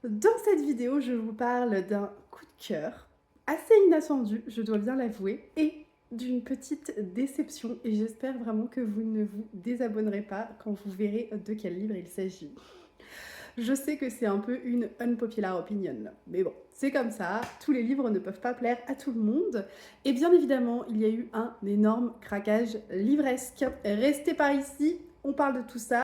Dans cette vidéo, je vous parle d'un coup de cœur assez inattendu, je dois bien l'avouer, et d'une petite déception. Et j'espère vraiment que vous ne vous désabonnerez pas quand vous verrez de quel livre il s'agit. Je sais que c'est un peu une unpopular opinion, mais bon, c'est comme ça, tous les livres ne peuvent pas plaire à tout le monde. Et bien évidemment, il y a eu un énorme craquage livresque. Restez par ici, on parle de tout ça.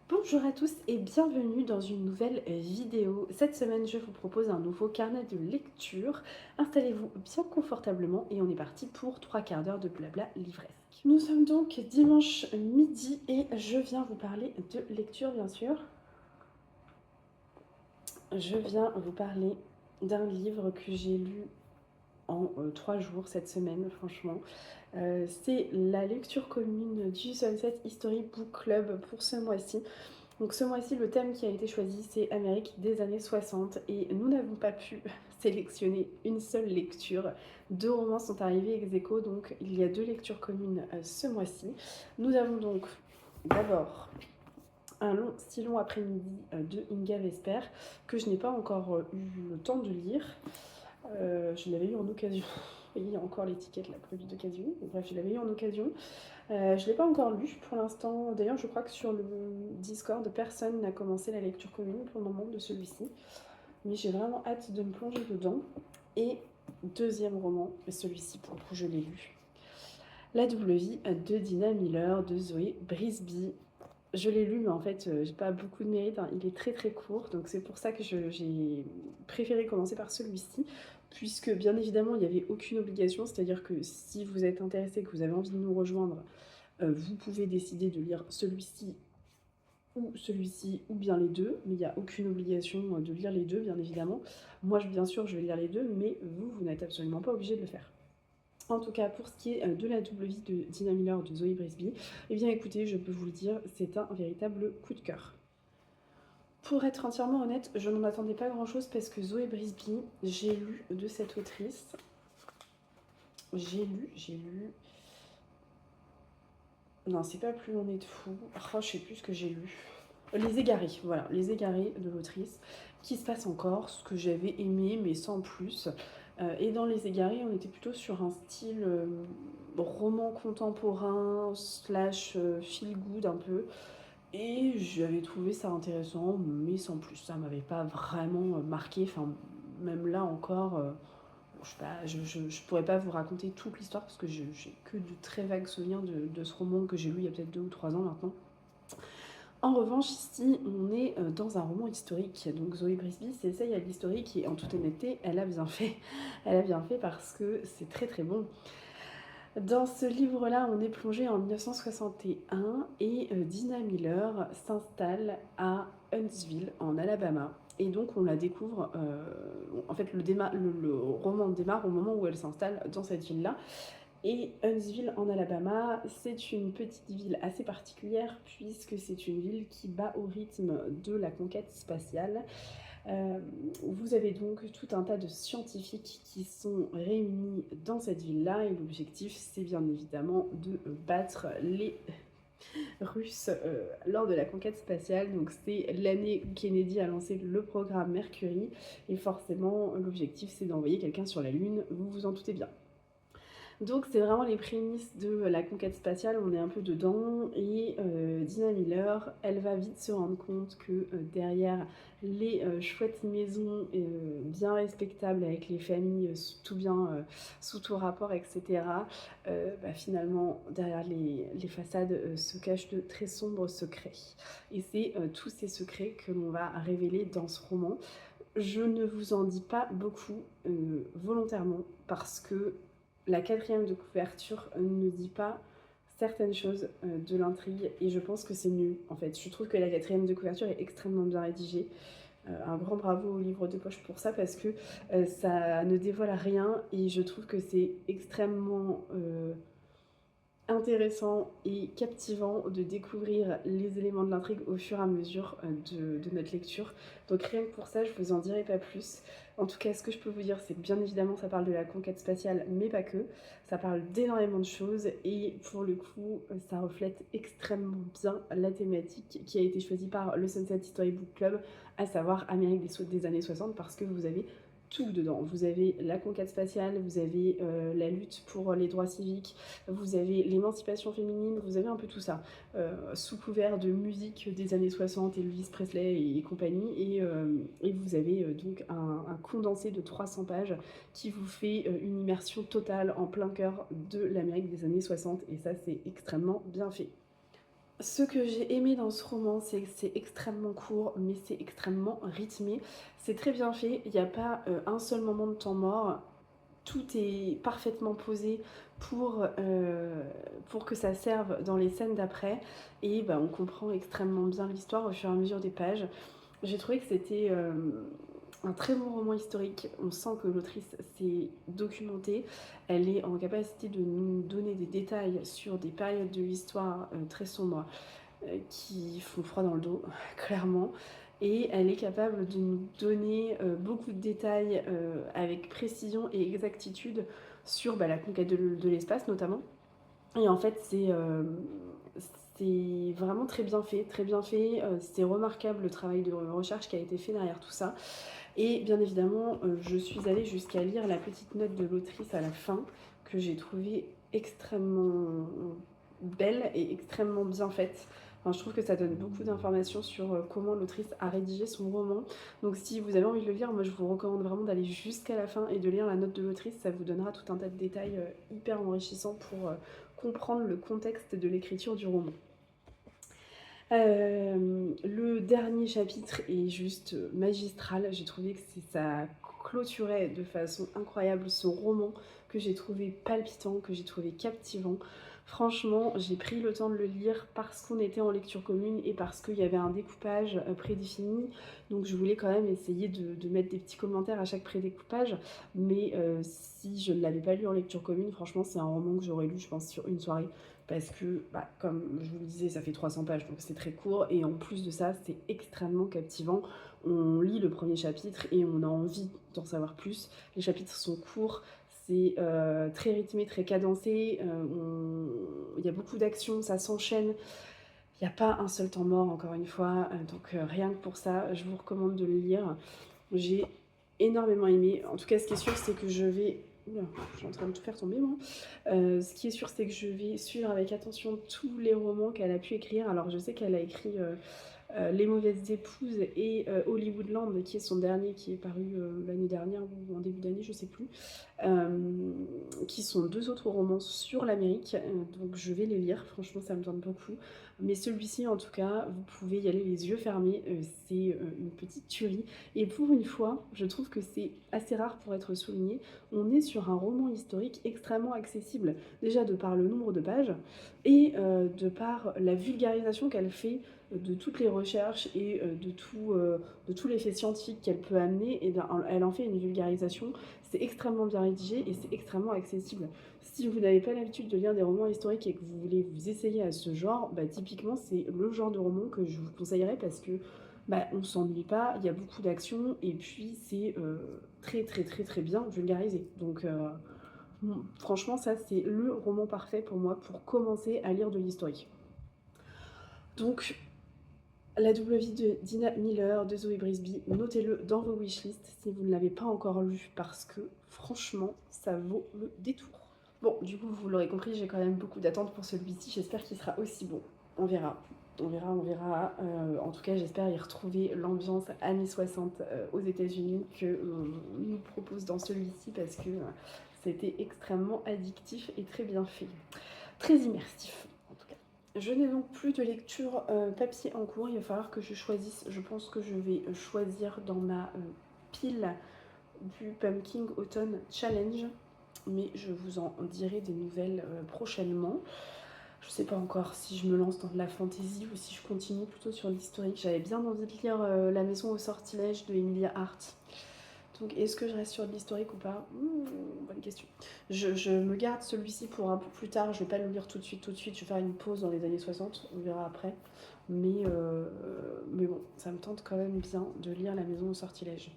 Bonjour à tous et bienvenue dans une nouvelle vidéo. Cette semaine, je vous propose un nouveau carnet de lecture. Installez-vous bien confortablement et on est parti pour 3 quarts d'heure de blabla livresque. Nous sommes donc dimanche midi et je viens vous parler de lecture bien sûr. Je viens vous parler d'un livre que j'ai lu en 3 jours cette semaine, franchement. C'est la lecture commune du Sunset History Book Club pour ce mois-ci. Donc ce mois-ci, le thème qui a été choisi, c'est Amérique des années 60 et nous n'avons pas pu sélectionner une seule lecture. 2 romans sont arrivés ex aequo, donc il y a 2 lectures communes ce mois-ci. Nous avons donc d'abord un si long après-midi de Inga Vesper que je n'ai pas encore eu le temps de lire. Je l'avais eu en occasion. Il y a encore l'étiquette, la prévue d'occasion. Bref, je l'avais eu en occasion. Je ne l'ai pas encore lu pour l'instant. D'ailleurs, je crois que sur le Discord, personne n'a commencé la lecture commune pour le moment de celui-ci. Mais j'ai vraiment hâte de me plonger dedans. Et deuxième roman, celui-ci pour le coup, je l'ai lu. La double vie de Dina Miller, de Zoé Brisby. Je l'ai lu, mais en fait, j'ai pas beaucoup de mérite. Hein. Il est très très court, donc c'est pour ça que j'ai préféré commencer par celui-ci, puisque bien évidemment, il n'y avait aucune obligation. C'est-à-dire que si vous êtes intéressé, que vous avez envie de nous rejoindre, vous pouvez décider de lire celui-ci ou bien les deux, mais il n'y a aucune obligation de lire les deux, bien évidemment. Moi, bien sûr, je vais lire les deux, mais vous n'êtes absolument pas obligé de le faire. En tout cas, pour ce qui est de la double vie de Dina Miller de Zoé Brisby, eh bien écoutez, je peux vous le dire, c'est un véritable coup de cœur. Pour être entièrement honnête, je n'en attendais pas grand-chose parce que Zoé Brisby, j'ai lu de cette autrice. J'ai lu... Non, c'est pas Plus on est de fou. Oh, je sais plus ce que j'ai lu. Les Égarés, voilà, Les Égarés de l'autrice, qui se passe encore, ce que j'avais aimé, mais sans plus. Et dans Les Égarés, on était plutôt sur un style roman contemporain, slash feel good un peu. Et j'avais trouvé ça intéressant, mais sans plus. Ça m'avait pas vraiment marqué. Enfin, même là encore, je sais pas, je pourrais pas vous raconter toute l'histoire parce que j'ai que de très vagues souvenirs de ce roman que j'ai lu il y a peut-être 2 ou 3 ans maintenant. En revanche, ici, on est dans un roman historique. Donc Zoé Brisby s'essaye à l'historique et en toute honnêteté, elle a bien fait. Elle a bien fait parce que c'est très très bon. Dans ce livre-là, on est plongé en 1961 et Dina Miller s'installe à Huntsville, en Alabama. Et donc on la découvre, en fait le roman démarre au moment où elle s'installe dans cette ville-là. Et Huntsville en Alabama, c'est une petite ville assez particulière puisque c'est une ville qui bat au rythme de la conquête spatiale. Vous avez donc tout un tas de scientifiques qui sont réunis dans cette ville-là et l'objectif c'est bien évidemment de battre les Russes lors de la conquête spatiale. Donc c'est l'année où Kennedy a lancé le programme Mercury et forcément l'objectif c'est d'envoyer quelqu'un sur la Lune, vous vous en doutez bien. Donc c'est vraiment les prémices de la conquête spatiale, on est un peu dedans et Dina Miller, elle va vite se rendre compte que derrière les chouettes maisons bien respectables avec les familles tout bien, sous tout rapport, etc. Finalement derrière les façades se cachent de très sombres secrets. Et c'est tous ces secrets que l'on va révéler dans ce roman. Je ne vous en dis pas beaucoup volontairement parce que la 4e de couverture ne dit pas certaines choses de l'intrigue et je pense que c'est nul en fait. Je trouve que la 4e de couverture est extrêmement bien rédigée. Un grand bravo au livre de poche pour ça parce que ça ne dévoile rien et je trouve que c'est extrêmement intéressant et captivant de découvrir les éléments de l'intrigue au fur et à mesure de notre lecture. Donc rien que pour ça, je vous en dirai pas plus. En tout cas, ce que je peux vous dire, c'est que bien évidemment, ça parle de la conquête spatiale, mais pas que. Ça parle d'énormément de choses et pour le coup, ça reflète extrêmement bien la thématique qui a été choisie par le Sunset History Book Club, à savoir Amérique des années 60, parce que vous avez tout dedans. Vous avez la conquête spatiale, vous avez la lutte pour les droits civiques, vous avez l'émancipation féminine, vous avez un peu tout ça, sous couvert de musique des années 60, Elvis Presley et compagnie, et vous avez donc un condensé de 300 pages qui vous fait une immersion totale en plein cœur de l'Amérique des années 60, et ça c'est extrêmement bien fait. Ce que j'ai aimé dans ce roman, c'est que c'est extrêmement court, mais c'est extrêmement rythmé. C'est très bien fait, il n'y a pas un seul moment de temps mort. Tout est parfaitement posé pour que ça serve dans les scènes d'après. Et bah, on comprend extrêmement bien l'histoire au fur et à mesure des pages. J'ai trouvé que c'était un très bon roman historique. On sent que l'autrice s'est documentée. Elle est en capacité de nous donner des détails sur des périodes de l'histoire très sombres qui font froid dans le dos, clairement. Et elle est capable de nous donner beaucoup de détails avec précision et exactitude sur la conquête de l'espace notamment. Et en fait, c'est vraiment très bien fait, très bien fait. C'est remarquable le travail de recherche qui a été fait derrière tout ça. Et bien évidemment, je suis allée jusqu'à lire la petite note de l'autrice à la fin, que j'ai trouvée extrêmement belle et extrêmement bien faite. Enfin, je trouve que ça donne beaucoup d'informations sur comment l'autrice a rédigé son roman. Donc si vous avez envie de le lire, moi je vous recommande vraiment d'aller jusqu'à la fin et de lire la note de l'autrice. Ça vous donnera tout un tas de détails hyper enrichissants pour comprendre le contexte de l'écriture du roman. Le dernier chapitre est juste magistral. J'ai trouvé que ça clôturait de façon incroyable ce roman que j'ai trouvé palpitant, que j'ai trouvé captivant. Franchement, j'ai pris le temps de le lire parce qu'on était en lecture commune et parce qu'il y avait un découpage prédéfini. Donc je voulais quand même essayer de mettre des petits commentaires à chaque prédécoupage. Mais si je ne l'avais pas lu en lecture commune, franchement, c'est un roman que j'aurais lu, je pense, sur une soirée. Parce que, comme je vous le disais, ça fait 300 pages, donc c'est très court. Et en plus de ça, c'est extrêmement captivant. On lit le premier chapitre et on a envie d'en savoir plus. Les chapitres sont courts, c'est très rythmé, très cadencé. Il y a beaucoup d'actions, ça s'enchaîne. Il n'y a pas un seul temps mort, encore une fois. Donc rien que pour ça, je vous recommande de le lire. J'ai énormément aimé. En tout cas, ce qui est sûr, c'est que je vais... Oula, je suis en train de tout faire tomber, moi. Ce qui est sûr, c'est que je vais suivre avec attention tous les romans qu'elle a pu écrire. Alors, je sais qu'elle a écrit Les mauvaises épouses et Hollywoodland, qui est son dernier, qui est paru l'année dernière ou en début d'année, je sais plus, qui sont deux autres romans sur l'Amérique. Donc, je vais les lire. Franchement, ça me tente beaucoup. Mais celui-ci, en tout cas, vous pouvez y aller les yeux fermés. C'est une petite tuerie. Et pour une fois, je trouve que c'est assez rare pour être souligné. On est sur un roman historique extrêmement accessible. Déjà de par le nombre de pages et de par la vulgarisation qu'elle fait de toutes les recherches et de tous les faits scientifiques qu'elle peut amener. Et bien, elle en fait une vulgarisation. C'est extrêmement bien rédigé et c'est extrêmement accessible. Si vous n'avez pas l'habitude de lire des romans historiques et que vous voulez vous essayer à ce genre, typiquement c'est le genre de roman que je vous conseillerais parce que on s'ennuie pas, il y a beaucoup d'action et puis c'est très très très très bien vulgarisé. Donc franchement ça c'est le roman parfait pour moi pour commencer à lire de l'historique. Donc la double vie de Dina Miller, de Zoé Brisby, notez-le dans vos wishlists si vous ne l'avez pas encore lu parce que franchement ça vaut le détour. Bon, du coup, vous l'aurez compris, j'ai quand même beaucoup d'attentes pour celui-ci. J'espère qu'il sera aussi bon. On verra. On verra, on verra. En tout cas, j'espère y retrouver l'ambiance années 60 aux États-Unis que nous propose dans celui-ci parce que c'était extrêmement addictif et très bien fait. Très immersif, en tout cas. Je n'ai donc plus de lecture papier en cours. Il va falloir que je choisisse. Je pense que je vais choisir dans ma pile du Pumpkin Autumn Challenge. Mais je vous en dirai des nouvelles prochainement. Je sais pas encore si je me lance dans de la fantasy ou si je continue plutôt sur l'historique. J'avais bien envie de lire La maison au sortilège de Emilia Hart. Donc est-ce que je reste sur de l'historique ou pas? Bonne question. Je me garde celui-ci pour un peu plus tard, je vais pas le lire tout de suite, je vais faire une pause dans les années 60, on verra après. Mais bon, ça me tente quand même bien de lire La Maison au sortilège.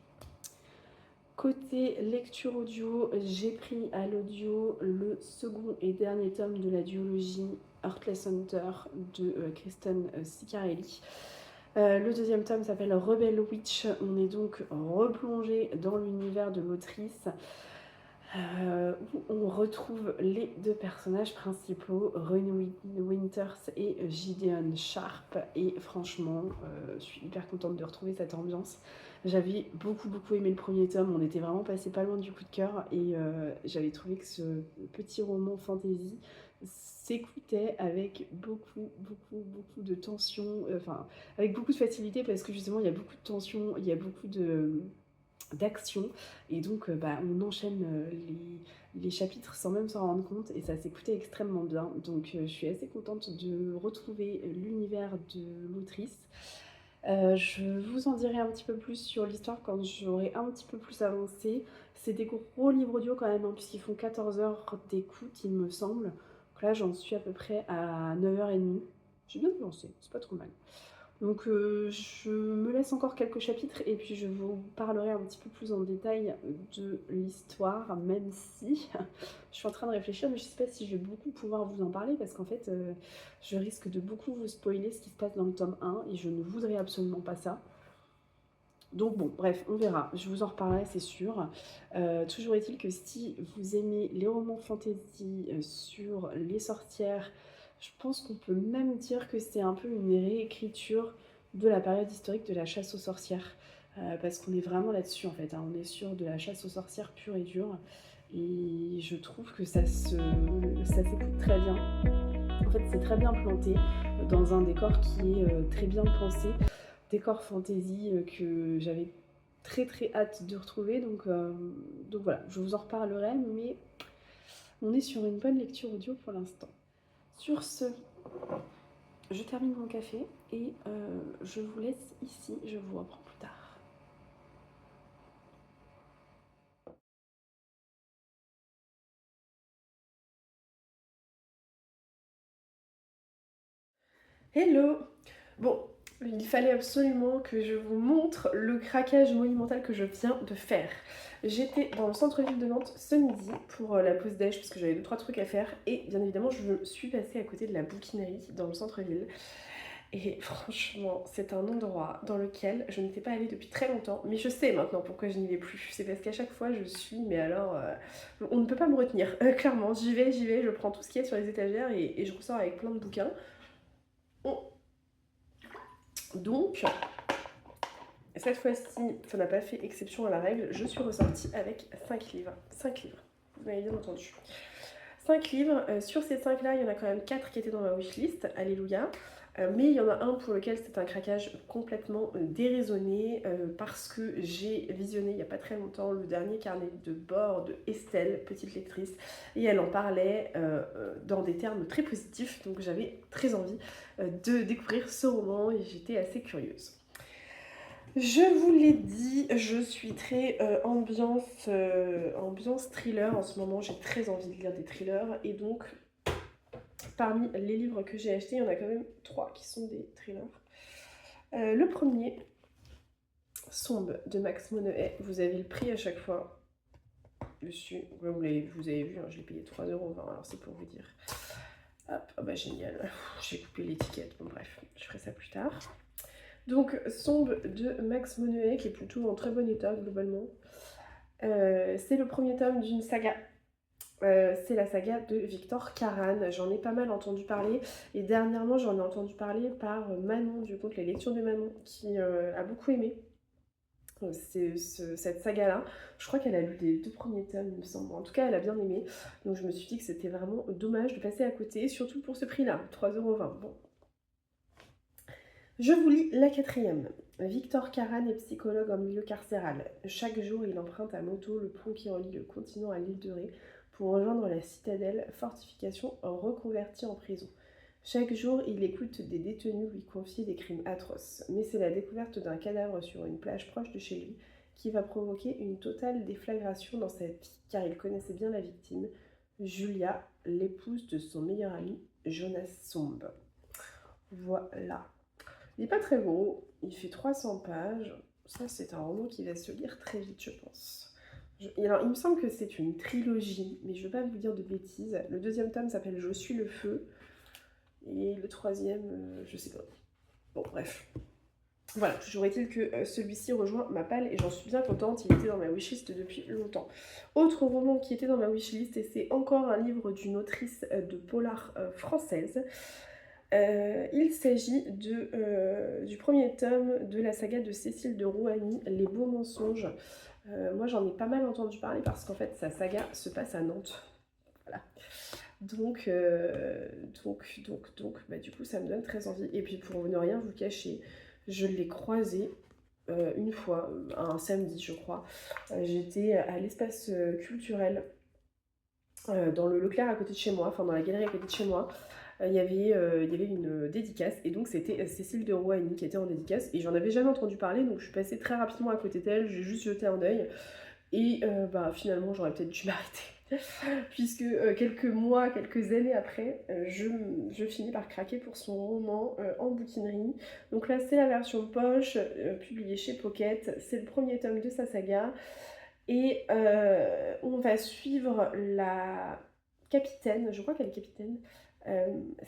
Côté lecture audio, j'ai pris à l'audio le second et dernier tome de la duologie Heartless Hunter de Kristen Ciccarelli. Le deuxième tome s'appelle Rebel Witch. On est donc replongé dans l'univers de l'autrice où on retrouve les deux personnages principaux, Rune Winters et Gideon Sharp. Et franchement, je suis hyper contente de retrouver cette ambiance. J'avais beaucoup aimé le premier tome, on était vraiment passé pas loin du coup de cœur et j'avais trouvé que ce petit roman fantasy s'écoutait avec beaucoup de tension, avec beaucoup de facilité parce que justement il y a beaucoup de tension, il y a beaucoup d'action et donc on enchaîne les chapitres sans même s'en rendre compte et ça s'écoutait extrêmement bien. Donc je suis assez contente de retrouver l'univers de l'autrice. Je vous en dirai un petit peu plus sur l'histoire quand j'aurai un petit peu plus avancé. C'est des gros livres audio quand même, hein, puisqu'ils font 14 heures d'écoute, il me semble. Donc là, j'en suis à peu près à 9h30. J'ai bien avancé, c'est pas trop mal. Donc je me laisse encore quelques chapitres et puis je vous parlerai un petit peu plus en détail de l'histoire, même si je suis en train de réfléchir, mais je sais pas si je vais beaucoup pouvoir vous en parler parce qu'en fait je risque de beaucoup vous spoiler ce qui se passe dans le tome 1 et je ne voudrais absolument pas ça. Donc bon, bref, on verra, je vous en reparlerai, c'est sûr. Toujours est-il que si vous aimez les romans fantasy sur les sorcières, je pense qu'on peut même dire que c'est un peu une réécriture de la période historique de la chasse aux sorcières. Parce qu'on est vraiment là-dessus en fait, hein. On est sur de la chasse aux sorcières pure et dure. Et je trouve que ça s'écoute très bien. En fait, c'est très bien planté dans un décor qui est très bien pensé. Décor fantasy que j'avais très hâte de retrouver. Donc voilà, je vous en reparlerai, mais on est sur une bonne lecture audio pour l'instant. Sur ce, je termine mon café et je vous laisse ici, je vous reprends plus tard. Hello! Bon, il fallait absolument que je vous montre le craquage monumental que je viens de faire. J'étais dans le centre-ville de Nantes ce midi pour la pause déj parce que j'avais 2-3 trucs à faire et bien évidemment je suis passée à côté de la bouquinerie dans le centre-ville. Et franchement, c'est un endroit dans lequel je n'étais pas allée depuis très longtemps, mais je sais maintenant pourquoi je n'y vais plus. C'est parce qu'à chaque fois je suis, mais alors, on ne peut pas me retenir. Clairement, j'y vais, je prends tout ce qu'il y a sur les étagères et je ressors avec plein de bouquins. Donc, cette fois-ci, ça n'a pas fait exception à la règle, je suis ressortie avec 5 livres. 5 livres, vous m'avez bien entendu. 5 livres, sur ces 5 là, il y en a quand même 4 qui étaient dans ma wishlist, alléluia. Mais il y en a un pour lequel c'est un craquage complètement déraisonné parce que j'ai visionné il n'y a pas très longtemps le dernier carnet de bord de Estelle, petite lectrice, et elle en parlait dans des termes très positifs, donc j'avais très envie de découvrir ce roman et j'étais assez curieuse. Je vous l'ai dit, je suis très ambiance thriller en ce moment, j'ai très envie de lire des thrillers et donc parmi les livres que j'ai achetés, il y en a quand même 3 qui sont des thrillers. Le premier, Sombre de Max Moneuet, vous avez le prix à chaque fois dessus, vous avez vu, hein, je l'ai payé 3,20 €, alors c'est pour vous dire. Hop, oh bah génial, j'ai coupé l'étiquette, bon bref, je ferai ça plus tard. Donc, Sombre de Max Moneuet, qui est plutôt en très bon état globalement. C'est le premier tome d'une saga. C'est la saga de Victor Karan. J'en ai pas mal entendu parler. Et dernièrement, j'en ai entendu parler par Manon, du compte Les Lectures de Manon, qui a beaucoup aimé cette saga-là. Je crois qu'elle a lu les 2 premiers tomes, il me semble. En tout cas, elle a bien aimé. Donc, je me suis dit que c'était vraiment dommage de passer à côté, surtout pour ce prix-là, 3,20 €. Bon. Je vous lis la 4e. Victor Karan est psychologue en milieu carcéral. Chaque jour, il emprunte à moto le pont qui relie le continent à l'île de Ré pour rejoindre la citadelle, fortification reconvertie en prison. Chaque jour, il écoute des détenus lui confier des crimes atroces. Mais c'est la découverte d'un cadavre sur une plage proche de chez lui qui va provoquer une totale déflagration dans sa vie, car il connaissait bien la victime, Julia, l'épouse de son meilleur ami, Jonas Somb. Voilà. Il n'est pas très gros, il fait 300 pages. Ça, c'est un roman qui va se lire très vite, je pense. Alors, il me semble que c'est une trilogie, mais je ne veux pas vous dire de bêtises. Le deuxième tome s'appelle Je suis le feu, et le troisième, je sais pas. Bon, bref. Voilà, toujours est-il que celui-ci rejoint ma palle et j'en suis bien contente, il était dans ma wishlist depuis longtemps. Autre roman qui était dans ma wishlist, et c'est encore un livre d'une autrice de polar française. Il s'agit du premier tome de la saga de Cécile de Rouhani, Les Beaux Mensonges. Moi j'en ai pas mal entendu parler parce qu'en fait sa saga se passe à Nantes. Voilà. Donc, bah, du coup ça me donne très envie. Et puis pour ne rien vous cacher, je l'ai croisé une fois, un samedi je crois. J'étais à l'espace culturel dans le Leclerc à côté de chez moi, enfin dans la galerie à côté de chez moi. Il y avait une dédicace et donc c'était Cécile de Rouhani qui était en dédicace et j'en avais jamais entendu parler donc je suis passée très rapidement à côté d'elle, j'ai juste jeté un œil et bah, finalement j'aurais peut-être dû m'arrêter puisque quelques années après, je finis par craquer pour son roman en bouquinerie. Donc là c'est la version poche publiée chez Pocket, c'est le premier tome de sa saga et on va suivre la capitaine, je crois qu'elle est capitaine,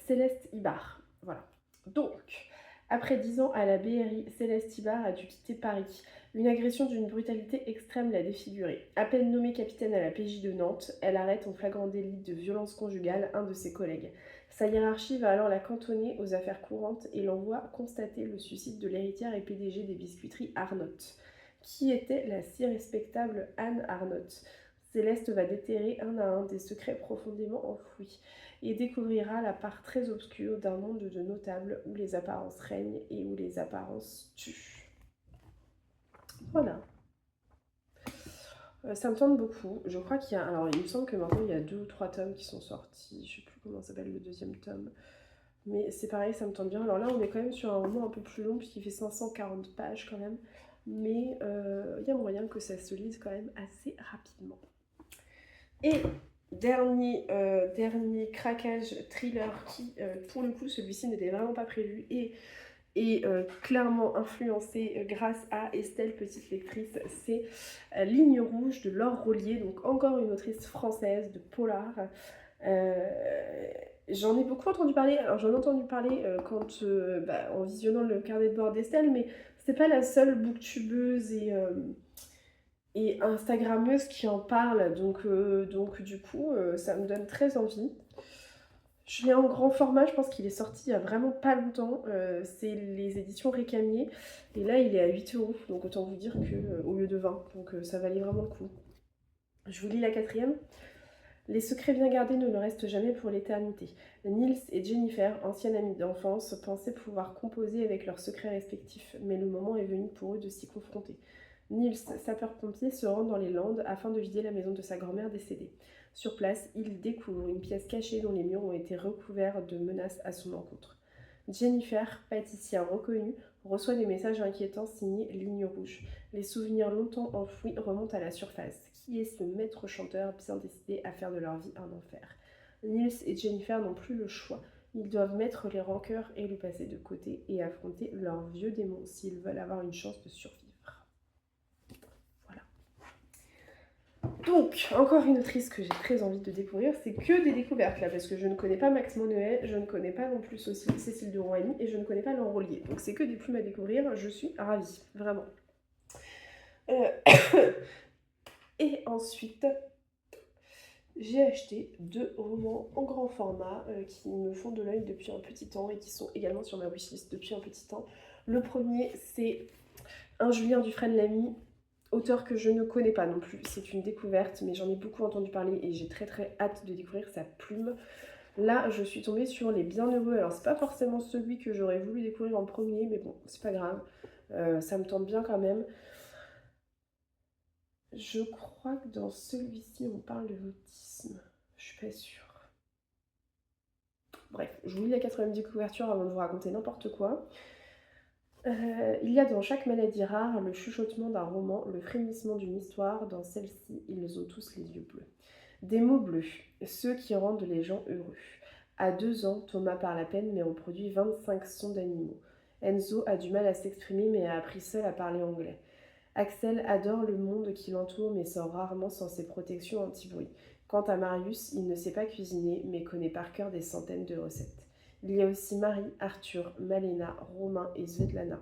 Céleste Ibar. Voilà. Donc, après 10 ans à la BRI, Céleste Ibar a dû quitter Paris. Une agression d'une brutalité extrême l'a défigurée. À peine nommée capitaine à la PJ de Nantes, elle arrête en flagrant délit de violence conjugale un de ses collègues. Sa hiérarchie va alors la cantonner aux affaires courantes et l'envoie constater le suicide de l'héritière et PDG des biscuiteries Arnott. Qui était la si respectable Anne Arnott. Céleste va déterrer un à un des secrets profondément enfouis et découvrira la part très obscure d'un monde de notables où les apparences règnent et où les apparences tuent. Voilà. Ça me tente beaucoup. Je crois qu'il y a... Alors, il me semble que maintenant, il y a 2 ou 3 tomes qui sont sortis. Je sais plus comment s'appelle le deuxième tome. Mais c'est pareil, ça me tente bien. Alors là, on est quand même sur un roman un peu plus long, puisqu'il fait 540 pages quand même. Mais il y a moyen que ça se lise quand même assez rapidement. Et dernier craquage thriller qui, pour le coup, celui-ci n'était vraiment pas prévu et clairement influencé grâce à Estelle, petite lectrice, c'est Ligne rouge de Laure Rollier, donc encore une autrice française de polar. J'en ai beaucoup entendu parler, alors j'en ai entendu parler en visionnant le carnet de bord d'Estelle, mais c'est pas la seule booktubeuse et Instagrammeuse qui en parle, donc du coup, ça me donne très envie. Je l'ai en grand format, je pense qu'il est sorti il y a vraiment pas longtemps. C'est les éditions Récamier. Et là, il est à 8 €. Donc autant vous dire qu'au lieu de 20. Donc ça valait vraiment le coup. Je vous lis la quatrième. Les secrets bien gardés ne le restent jamais pour l'éternité. Niels et Jennifer, anciennes amies d'enfance, pensaient pouvoir composer avec leurs secrets respectifs. Mais le moment est venu pour eux de s'y confronter. Niels, sapeur-pompier, se rend dans les Landes afin de vider la maison de sa grand-mère décédée. Sur place, il découvre une pièce cachée dont les murs ont été recouverts de menaces à son encontre. Jennifer, pâtissière reconnue, reçoit des messages inquiétants signés Ligne rouge. Les souvenirs longtemps enfouis remontent à la surface. Qui est ce maître chanteur bien décidé à faire de leur vie un enfer? Niels et Jennifer n'ont plus le choix. Ils doivent mettre les rancœurs et le passé de côté et affronter leurs vieux démons s'ils veulent avoir une chance de survivre. Donc, encore une autrice que j'ai très envie de découvrir, c'est que des découvertes là, parce que je ne connais pas Max Monnoët, je ne connais pas non plus Cécile de Rouhani et je ne connais pas Laure Rollier. Donc c'est que des plumes à découvrir, je suis ravie, vraiment. Et ensuite, j'ai acheté 2 romans en grand format qui me font de l'œil depuis un petit temps et qui sont également sur ma wishlist depuis un petit temps. Le premier, c'est un Julien Dufresne-Lamy, auteur que je ne connais pas non plus. C'est une découverte, mais j'en ai beaucoup entendu parler et j'ai très très hâte de découvrir sa plume. Là, je suis tombée sur Les Bienheureux. Alors, c'est pas forcément celui que j'aurais voulu découvrir en premier, mais bon, c'est pas grave. Ça me tente bien quand même. Je crois que dans celui-ci, on parle de l'autisme. Je suis pas sûre. Bref, je vous lis la 4e de couverture avant de vous raconter n'importe quoi. Il y a dans chaque maladie rare le chuchotement d'un roman, le frémissement d'une histoire. Dans celle-ci, ils ont tous les yeux bleus. Des mots bleus, ceux qui rendent les gens heureux. À 2 ans, Thomas parle à peine mais on produit 25 sons d'animaux. Enzo a du mal à s'exprimer mais a appris seul à parler anglais. Axel adore le monde qui l'entoure mais sort rarement sans ses protections anti-bruit. Quant à Marius, il ne sait pas cuisiner mais connaît par cœur des centaines de recettes. Il y a aussi Marie, Arthur, Malena, Romain et Svetlana.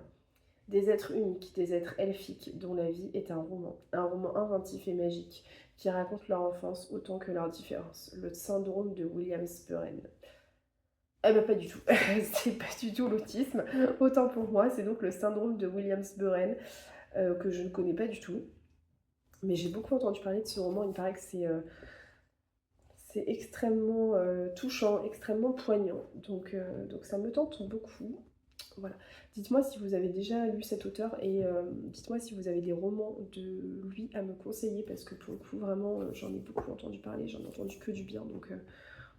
Des êtres uniques, des êtres elfiques dont la vie est un roman inventif et magique qui raconte leur enfance autant que leurs différences. Le syndrome de Williams-Buren. Eh ben pas du tout, c'est pas du tout l'autisme, autant pour moi, c'est donc le syndrome de Williams-Buren que je ne connais pas du tout. Mais j'ai beaucoup entendu parler de ce roman, il paraît que c'est extrêmement touchant, extrêmement poignant, donc ça me tente beaucoup. Voilà. Dites-moi si vous avez déjà lu cet auteur et dites-moi si vous avez des romans de lui à me conseiller parce que pour le coup vraiment j'en ai beaucoup entendu parler, j'en ai entendu que du bien donc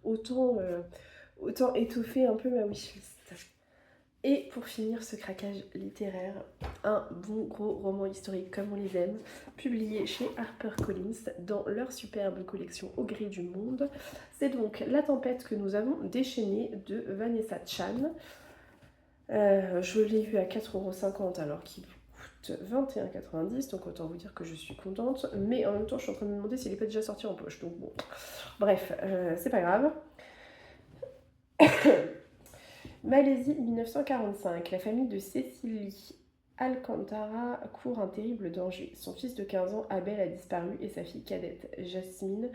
autant étoffer un peu ma wishlist. Et pour finir ce craquage littéraire, un bon gros roman historique comme on les aime, publié chez HarperCollins dans leur superbe collection Au gré du monde. C'est donc La tempête que nous avons déchaînée de Vanessa Chan. Je l'ai vu à 4,50€ alors qu'il coûte 21,90€, donc autant vous dire que je suis contente, mais en même temps je suis en train de me demander s'il n'est pas déjà sorti en poche, donc bon, bref, c'est pas grave. Malaisie 1945, la famille de Cécilie Alcantara court un terrible danger. Son fils de 15 ans, Abel, a disparu et sa fille cadette, Jasmine,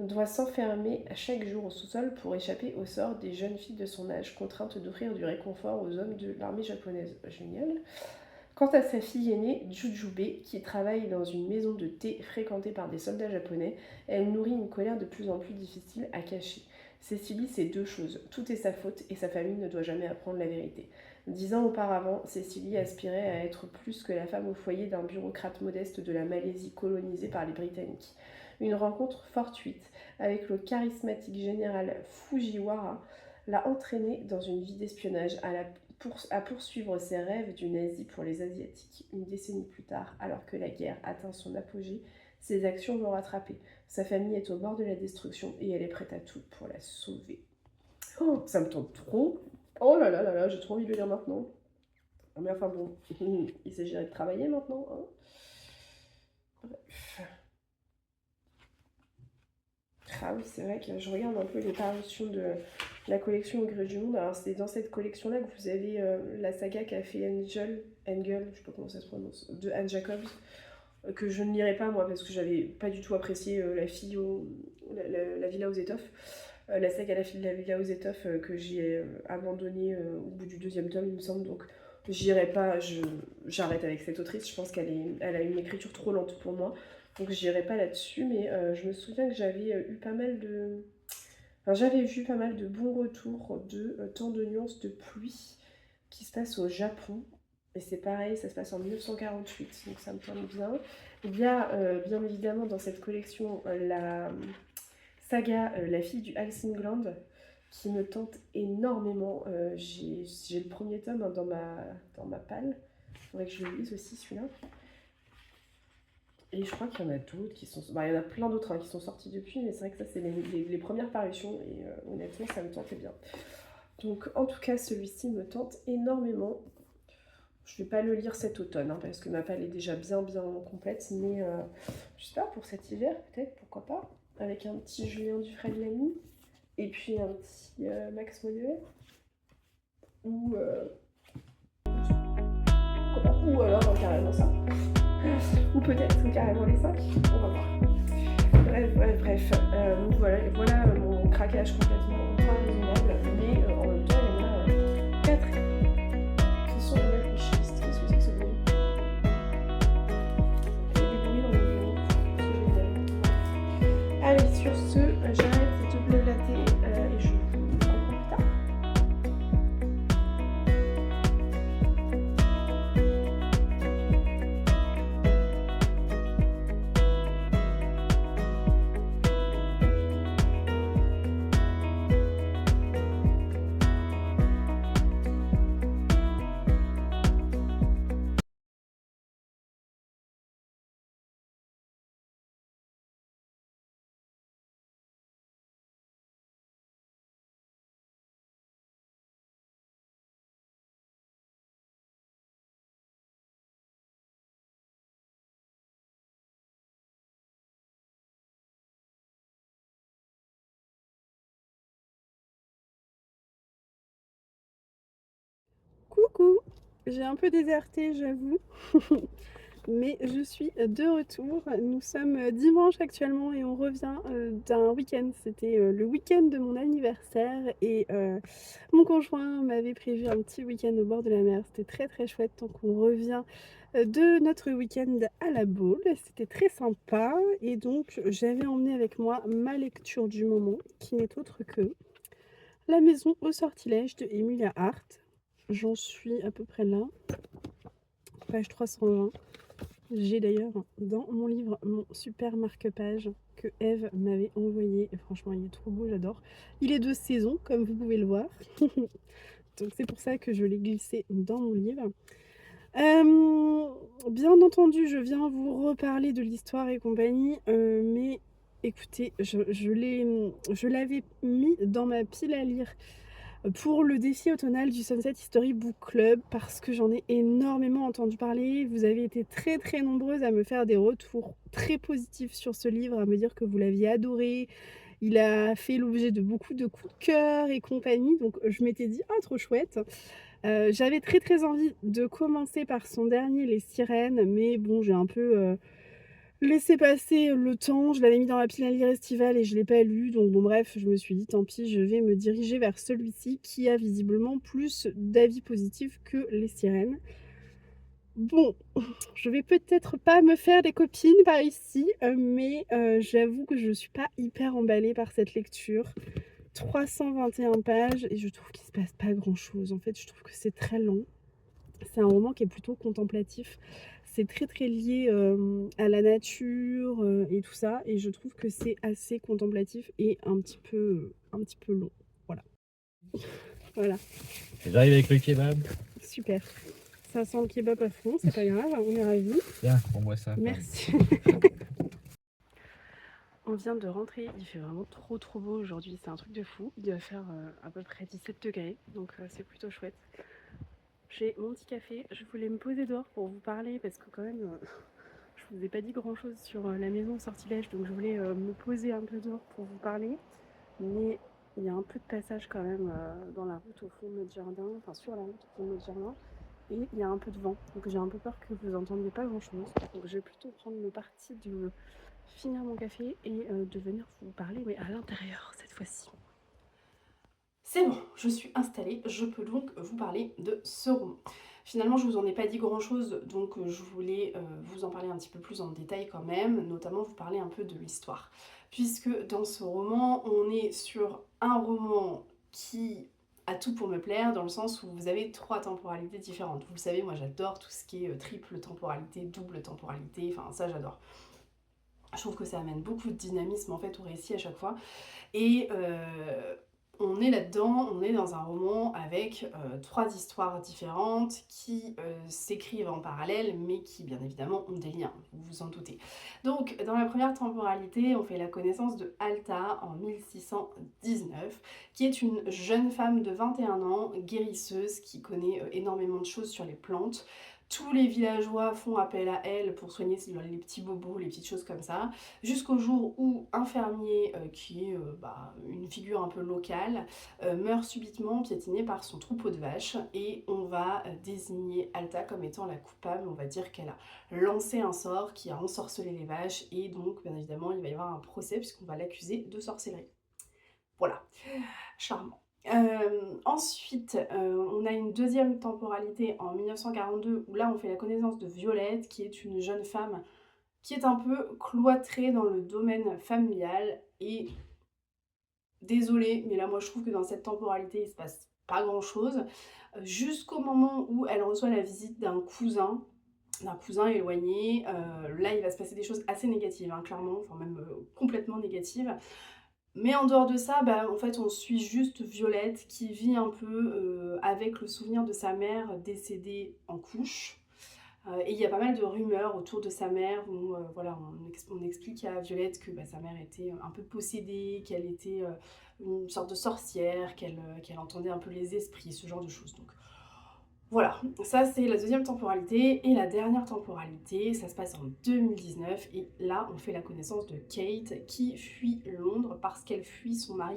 doit s'enfermer chaque jour au sous-sol pour échapper au sort des jeunes filles de son âge, contraintes d'offrir du réconfort aux hommes de l'armée japonaise. Génial. Quant à sa fille aînée, Jujube, qui travaille dans une maison de thé fréquentée par des soldats japonais, elle nourrit une colère de plus en plus difficile à cacher. Cécilie sait 2 choses, tout est sa faute et sa famille ne doit jamais apprendre la vérité. 10 ans auparavant, Cécilie aspirait à être plus que la femme au foyer d'un bureaucrate modeste de la Malaisie colonisée par les Britanniques. Une rencontre fortuite avec le charismatique général Fujiwara l'a entraînée dans une vie d'espionnage à poursuivre ses rêves d'une Asie pour les Asiatiques. Une décennie plus tard, alors que la guerre atteint son apogée, ses actions l'ont rattrapée. Sa famille est au bord de la destruction et elle est prête à tout pour la sauver. Oh, ça me tente trop. Oh là là là là, j'ai trop envie de le lire maintenant. Mais enfin bon, il s'agirait de travailler maintenant. Hein. Bref. Ah oui, c'est vrai que je regarde un peu les parutions de la collection Au gré du monde. Alors c'est dans cette collection-là que vous avez la saga qu'a fait Angel, je sais pas comment ça se prononce, de Anne Jacobs, que je ne lirai pas moi parce que j'avais pas du tout apprécié la Villa aux étoffes. La saga La Villa aux étoffes que j'ai abandonnée au bout du 2e tome, il me semble, donc j'irai pas, j'arrête avec cette autrice, je pense qu'elle a une écriture trop lente pour moi. Donc j'irai pas là-dessus, mais je me souviens que j'avais eu pas mal de... Enfin, j'avais vu pas mal de bons retours de Tant de nuances de pluie qui se passe au Japon. Et c'est pareil, ça se passe en 1948, donc ça me tente bien. Il y a bien évidemment dans cette collection la saga La fille du Hälsingland qui me tente énormément. J'ai le premier tome hein, dans ma palle. Il faudrait que je le lise aussi celui-là. Et je crois qu'il y en a d'autres qui sont... Bah, il y en a plein d'autres hein, qui sont sortis depuis, mais c'est vrai que ça, c'est les premières parutions, et honnêtement, ça me tentait bien. Donc, en tout cas, celui-ci me tente énormément. Je ne vais pas le lire cet automne, hein, parce que ma palle est déjà bien complète, mais je sais pas, pour cet hiver, peut-être, pourquoi pas, avec un petit Julien Dufray de Lamy, et puis un petit Max Monnier, ou alors carrément ça. Ou peut-être carrément les 5, on va voir. Bref. Donc voilà mon craquage complètement pas raisonnable, mais en même temps, il y en a 4 qui sont dans ma wishlist. Qu'est-ce que c'est que ce bruit? Il y a des bruits dans mon bureau, c'est génial. Allez, sur ce, j'arrête de blablater et je vous reprends plus tard. j'ai un peu déserté, j'avoue. Mais je suis de retour. Nous sommes dimanche actuellement et on revient d'un week-end. C'était le week-end de mon anniversaire et mon conjoint m'avait prévu un petit week-end au bord de la mer. C'était très très chouette. Donc on revient de notre week-end à la Baule. C'était très sympa et donc j'avais emmené avec moi ma lecture du moment qui n'est autre que La maison au sortilège de Emilia Hart. J'en suis à peu près là, page 320. J'ai d'ailleurs dans mon livre mon super marque-page que Eve m'avait envoyé. Et franchement, il est trop beau, j'adore. Il est de saison, comme vous pouvez le voir. Donc c'est pour ça que je l'ai glissé dans mon livre. Bien entendu, je viens vous reparler de l'histoire et compagnie, mais écoutez, je l'avais mis dans ma pile à lire pour le défi automnal du Sunset History Book Club parce que j'en ai énormément entendu parler. Vous avez été très très nombreuses à me faire des retours très positifs sur ce livre, à me dire que vous l'aviez adoré. Il a fait l'objet de beaucoup de coups de cœur et compagnie, donc je m'étais dit: «Ah trop chouette!» J'avais très très envie de commencer par son dernier Les Sirènes, mais bon j'ai un peu, laisser passer le temps. Je l'avais mis dans la pile à lire estivale et je ne l'ai pas lu, donc bon bref, je me suis dit: «Tant pis, je vais me diriger vers celui-ci qui a visiblement plus d'avis positifs que Les Sirènes». Bon, je vais peut-être pas me faire des copines par ici, mais j'avoue que je suis pas hyper emballée par cette lecture. 321 pages et je trouve qu'il se passe pas grand-chose. En fait, je trouve que c'est très lent. C'est un roman qui est plutôt contemplatif. C'est très, très lié, à la nature, et tout ça et je trouve que c'est assez contemplatif et un petit peu long. Voilà. Voilà, J'arrive avec le kebab. super. Ça sent le kebab à fond, c'est pas grave, on est ravis. Tiens, prends-moi ça. Merci. On vient de rentrer, il fait vraiment trop trop beau aujourd'hui, c'est un truc de fou. Il doit faire, à peu près 17 degrés, donc c'est plutôt chouette. J'ai mon petit café, je voulais me poser dehors pour vous parler parce que quand même, je vous ai pas dit grand chose sur la maison sortilège, donc je voulais me poser un peu dehors pour vous parler. Mais il y a un peu de passage quand même dans la route au fond de notre jardin, enfin sur la route au fond de notre jardin. Et il y a un peu de vent, donc j'ai un peu peur que vous entendiez pas grand chose. Donc je vais plutôt prendre le parti de finir mon café et de venir vous parler, mais à l'intérieur cette fois-ci. C'est bon, je suis installée, je peux donc vous parler de ce roman. Finalement, je vous en ai pas dit grand chose, donc je voulais vous en parler un petit peu plus en détail quand même, notamment vous parler un peu de l'histoire. Puisque dans ce roman, on est sur un roman qui a tout pour me plaire, dans le sens où vous avez 3 temporalités différentes. Vous le savez, moi j'adore tout ce qui est triple temporalité, double temporalité, enfin ça j'adore. Je trouve que ça amène beaucoup de dynamisme en fait au récit à chaque fois. Et on est là-dedans, on est dans un roman avec 3 histoires différentes qui s'écrivent en parallèle, mais qui bien évidemment ont des liens, vous vous en doutez. Donc dans la première temporalité, on fait la connaissance de Alta en 1619, qui est une jeune femme de 21 ans, guérisseuse, qui connaît énormément de choses sur les plantes. Tous les villageois font appel à elle pour soigner les petits bobos, les petites choses comme ça, jusqu'au jour où un fermier, qui est une figure un peu locale, meurt subitement piétiné par son troupeau de vaches et on va désigner Alta comme étant la coupable. On va dire qu'elle a lancé un sort qui a ensorcelé les vaches et donc bien évidemment il va y avoir un procès puisqu'on va l'accuser de sorcellerie. Voilà, charmant. Ensuite, on a une deuxième temporalité en 1942 où là on fait la connaissance de Violette qui est une jeune femme qui est un peu cloîtrée dans le domaine familial et désolée, mais là moi je trouve que dans cette temporalité il se passe pas grand chose jusqu'au moment où elle reçoit la visite d'un cousin éloigné. Là il va se passer des choses assez négatives, hein, clairement, enfin même complètement négatives. Mais en dehors de ça, en fait, on suit juste Violette qui vit un peu avec le souvenir de sa mère décédée en couche. Et il y a pas mal de rumeurs autour de sa mère où voilà, on explique à Violette que sa mère était un peu possédée, qu'elle était une sorte de sorcière, qu'elle entendait un peu les esprits, ce genre de choses. Donc voilà, ça c'est la deuxième temporalité. Et la dernière temporalité, ça se passe en 2019 et là on fait la connaissance de Kate qui fuit Londres parce qu'elle fuit son mari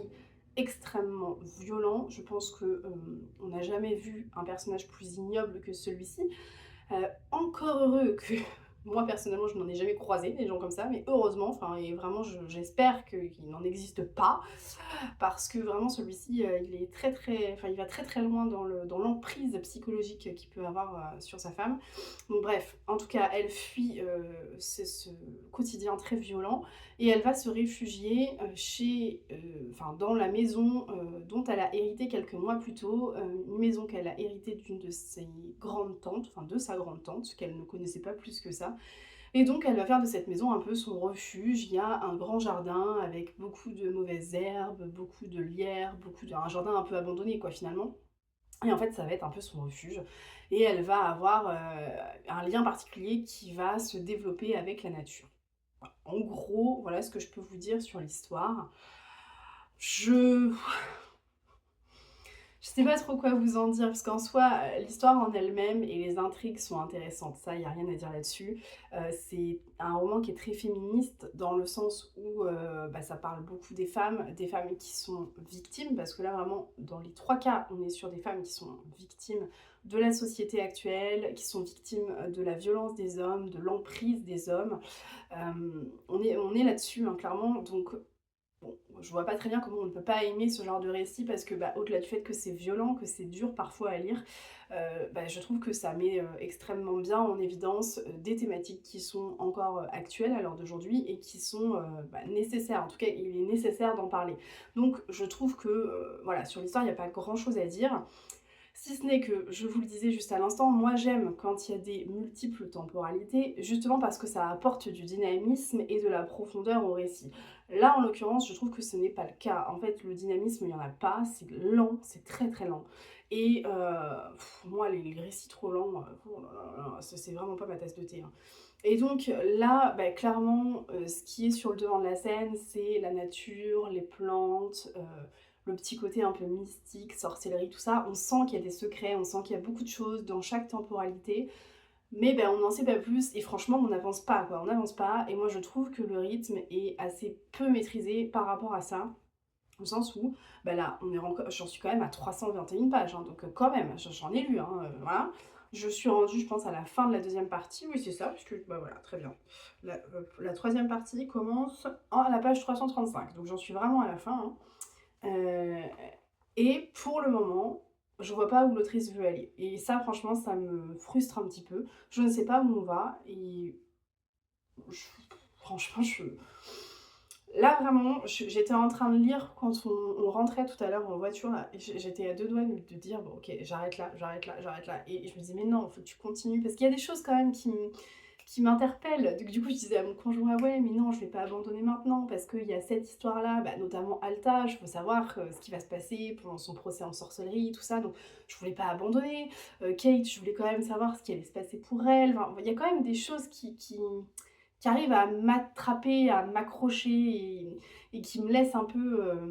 extrêmement violent. Je pense que on n'a jamais vu un personnage plus ignoble que celui-ci. Encore heureux que moi personnellement je n'en ai jamais croisé des gens comme ça, mais heureusement, enfin et vraiment j'espère qu'il n'en existe pas, parce que vraiment celui-ci il est très très, enfin il va très très loin dans l'emprise psychologique qu'il peut avoir sur sa femme. Donc bref, en tout cas elle fuit ce quotidien très violent et elle va se réfugier enfin dans la maison dont elle a hérité quelques mois plus tôt, une maison qu'elle a héritée d'une de ses grandes tantes, enfin de sa grande tante, qu'elle ne connaissait pas plus que ça. Et donc elle va faire de cette maison un peu son refuge. Il y a un grand jardin avec beaucoup de mauvaises herbes, beaucoup de lierre, un jardin un peu abandonné quoi finalement. Et en fait ça va être un peu son refuge. Et elle va avoir un lien particulier qui va se développer avec la nature. Voilà. En gros, voilà ce que je peux vous dire sur l'histoire. Je Je sais pas trop quoi vous en dire, parce qu'en soi, l'histoire en elle-même et les intrigues sont intéressantes, ça, il y a rien à dire là-dessus. C'est un roman qui est très féministe, dans le sens où bah, ça parle beaucoup des femmes qui sont victimes, parce que là, vraiment, dans les 3 cas, on est sur des femmes qui sont victimes de la société actuelle, qui sont victimes de la violence des hommes, de l'emprise des hommes. On est là-dessus, hein, clairement, donc bon, je vois pas très bien comment on ne peut pas aimer ce genre de récit parce que, bah, au-delà du fait que c'est violent, que c'est dur parfois à lire, bah, je trouve que ça met extrêmement bien en évidence des thématiques qui sont encore actuelles à l'heure d'aujourd'hui et qui sont bah, nécessaires. En tout cas, il est nécessaire d'en parler. Donc, je trouve que, voilà, sur l'histoire, il n'y a pas grand-chose à dire. Si ce n'est que, je vous le disais juste à l'instant, moi j'aime quand il y a des multiples temporalités, justement parce que ça apporte du dynamisme et de la profondeur au récit. Là, en l'occurrence, je trouve que ce n'est pas le cas. En fait, le dynamisme, il n'y en a pas, c'est lent, c'est très très lent. Et moi, les récits trop lents, oh là là, c'est vraiment pas ma tasse de thé, hein. Et donc là, bah, clairement, ce qui est sur le devant de la scène, c'est la nature, les plantes, le petit côté un peu mystique, sorcellerie, tout ça. On sent qu'il y a des secrets, on sent qu'il y a beaucoup de choses dans chaque temporalité, mais ben, on n'en sait pas plus et franchement on n'avance pas quoi, on n'avance pas et moi je trouve que le rythme est assez peu maîtrisé par rapport à ça. Au sens où, bah là, j'en suis quand même à 321 pages, hein, donc quand même, j'en ai lu, hein, voilà. Je suis rendue, je pense, à la fin de la deuxième partie, oui c'est ça, puisque, bah voilà, très bien. La troisième partie commence à la page 335, donc j'en suis vraiment à la fin, hein. Euh, et pour le moment, je vois pas où l'autrice veut aller. Et ça, franchement, ça me frustre un petit peu. Je ne sais pas où on va. Et je- franchement, là, vraiment, j'étais en train de lire quand on rentrait tout à l'heure en voiture. Là, et j'étais à deux doigts de dire, bon, ok, j'arrête là, j'arrête là, j'arrête là. Et je me disais, mais non, il faut que tu continues. Parce qu'il y a des choses quand même qui m'interpelle. Du coup, je disais à mon conjoint, ah ouais, mais non, je vais pas abandonner maintenant parce qu'il y a cette histoire-là, bah, notamment Alta, il faut savoir ce qui va se passer pendant son procès en sorcellerie, tout ça, donc je voulais pas abandonner. Kate, je voulais quand même savoir ce qui allait se passer pour elle. Enfin, il y a quand même des choses qui arrivent à m'attraper, à m'accrocher et qui me laissent un peu...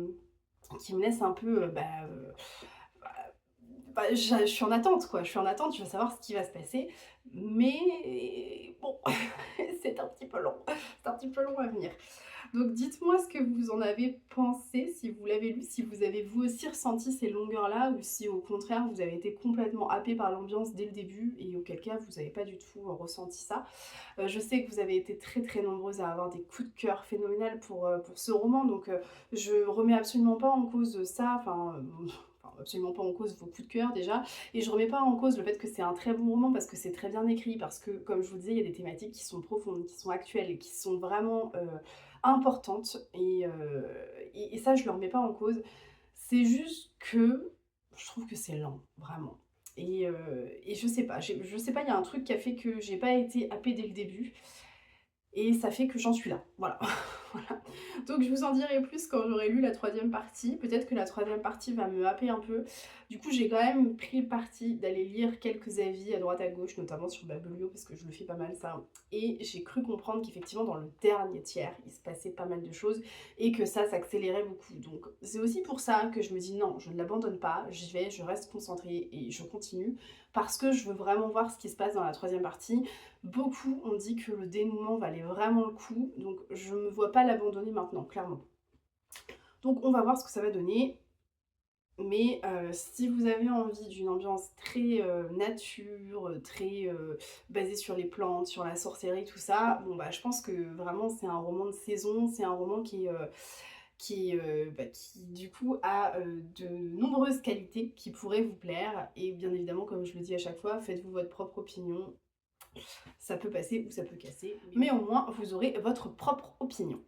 bah, je suis en attente, quoi. Je suis en attente, je veux savoir ce qui va se passer. Mais bon, c'est un petit peu long. C'est un petit peu long à venir. Donc dites-moi ce que vous en avez pensé, si vous l'avez lu, si vous avez vous aussi ressenti ces longueurs-là, ou si au contraire vous avez été complètement happé par l'ambiance dès le début, et auquel cas vous n'avez pas du tout ressenti ça. Je sais que vous avez été très très nombreuses à avoir des coups de cœur phénoménaux pour ce roman, donc je remets absolument pas en cause ça, absolument pas en cause vos coups de cœur déjà, et je remets pas en cause le fait que c'est un très bon roman parce que c'est très bien écrit, parce que comme je vous disais, il y a des thématiques qui sont profondes, qui sont actuelles et qui sont vraiment importantes, et ça je le remets pas en cause. C'est juste que je trouve que c'est lent, vraiment. Et je sais pas, je sais pas, il y a un truc qui a fait que j'ai pas été happée dès le début. Et ça fait que j'en suis là, voilà. Voilà. Donc je vous en dirai plus quand j'aurai lu la troisième partie. Peut-être que la troisième partie va me happer un peu. Du coup, j'ai quand même pris le parti d'aller lire quelques avis à droite à gauche, notamment sur Babelio, parce que je le fais pas mal ça. Et j'ai cru comprendre qu'effectivement, dans le dernier tiers, il se passait pas mal de choses et que ça s'accélérait beaucoup. Donc c'est aussi pour ça que je me dis non, je ne l'abandonne pas, j'y vais, je reste concentrée et je continue, parce que je veux vraiment voir ce qui se passe dans la troisième partie. Beaucoup ont dit que le dénouement valait vraiment le coup, donc je me vois pas l'abandonner maintenant, clairement. Donc on va voir ce que ça va donner. Mais si vous avez envie d'une ambiance très nature, très basée sur les plantes, sur la sorcellerie, tout ça, bon bah je pense que vraiment c'est un roman de saison, c'est un roman qui du coup a de nombreuses qualités qui pourraient vous plaire. Et bien évidemment, comme je le dis à chaque fois, faites-vous votre propre opinion. Ça peut passer ou ça peut casser, mais au moins vous aurez votre propre opinion.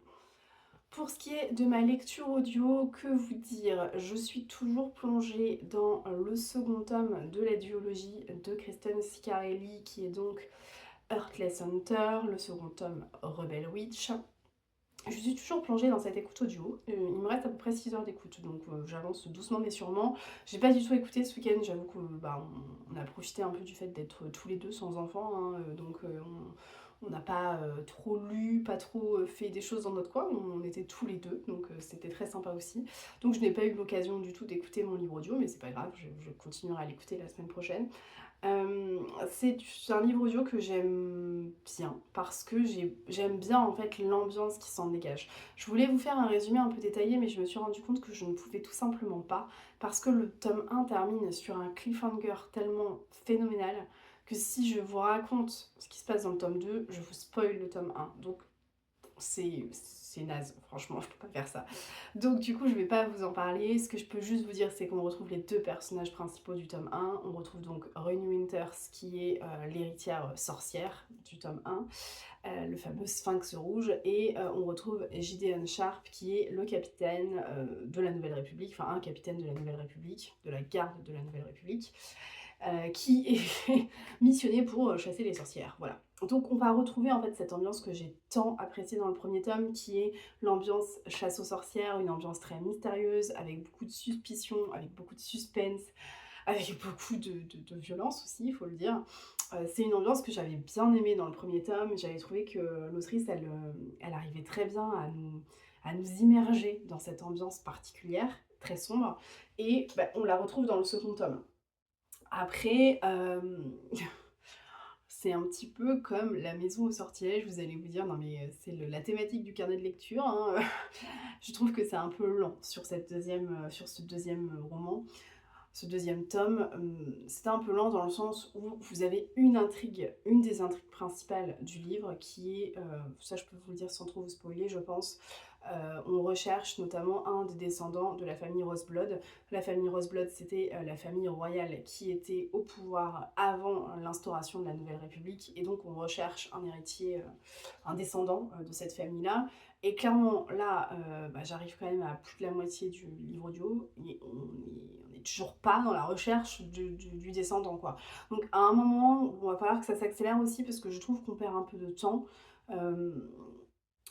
Pour ce qui est de ma lecture audio, que vous dire? Je suis toujours plongée dans le second tome de la duologie de Kristen Schiaparelli, qui est donc Heartless Hunter, le second tome Rebel Witch. Je suis toujours plongée dans cette écoute audio. Il me reste à peu près 6 heures d'écoute, donc j'avance doucement mais sûrement. J'ai pas du tout écouté ce week-end, j'avoue qu'on on a profité un peu du fait d'être tous les deux sans enfants, hein, donc on n'a pas trop lu, pas trop fait des choses dans notre coin, on était tous les deux, donc c'était très sympa aussi. Donc je n'ai pas eu l'occasion du tout d'écouter mon livre audio, mais c'est pas grave, je continuerai à l'écouter la semaine prochaine. C'est un livre audio que j'aime bien parce que j'aime bien en fait l'ambiance qui s'en dégage. Je voulais vous faire un résumé un peu détaillé, mais je me suis rendu compte que je ne pouvais tout simplement pas parce que le tome 1 termine sur un cliffhanger tellement phénoménal que si je vous raconte ce qui se passe dans le tome 2, je vous spoil le tome 1. Donc c'est naze, franchement, je peux pas faire ça. Donc du coup, je vais pas vous en parler. Ce que je peux juste vous dire, c'est qu'on retrouve les deux personnages principaux du tome 1. On retrouve donc Rainy Winters, qui est l'héritière sorcière du tome 1, le fameux Sphinx rouge, et on retrouve Gideon Sharp, qui est le capitaine de la Nouvelle République, enfin un capitaine de la Nouvelle République, de la garde de la Nouvelle République, qui est missionné pour chasser les sorcières, voilà. Donc on va retrouver en fait cette ambiance que j'ai tant appréciée dans le premier tome, qui est l'ambiance chasse aux sorcières, une ambiance très mystérieuse, avec beaucoup de suspicion, avec beaucoup de suspense, avec beaucoup de violence aussi, il faut le dire. C'est une ambiance que j'avais bien aimée dans le premier tome, j'avais trouvé que l'autrice, elle arrivait très bien à nous immerger dans cette ambiance particulière, très sombre, et bah, on la retrouve dans le second tome. Après, c'est un petit peu comme La Maison au sortilège, vous allez vous dire, non mais c'est la thématique du carnet de lecture, hein. Je trouve que c'est un peu lent sur sur ce deuxième roman, ce deuxième tome. C'était un peu lent dans le sens où vous avez une intrigue, une des intrigues principales du livre qui est, ça je peux vous le dire sans trop vous spoiler je pense, on recherche notamment un des descendants de la famille Roseblood. La famille Roseblood, c'était la famille royale qui était au pouvoir avant l'instauration de la Nouvelle République, et donc on recherche un héritier, un descendant de cette famille-là. Et clairement, là, j'arrive quand même à plus de la moitié du livre audio, et on est toujours pas dans la recherche du descendant, quoi. Donc à un moment, il va falloir que ça s'accélère aussi, parce que je trouve qu'on perd un peu de temps. Euh,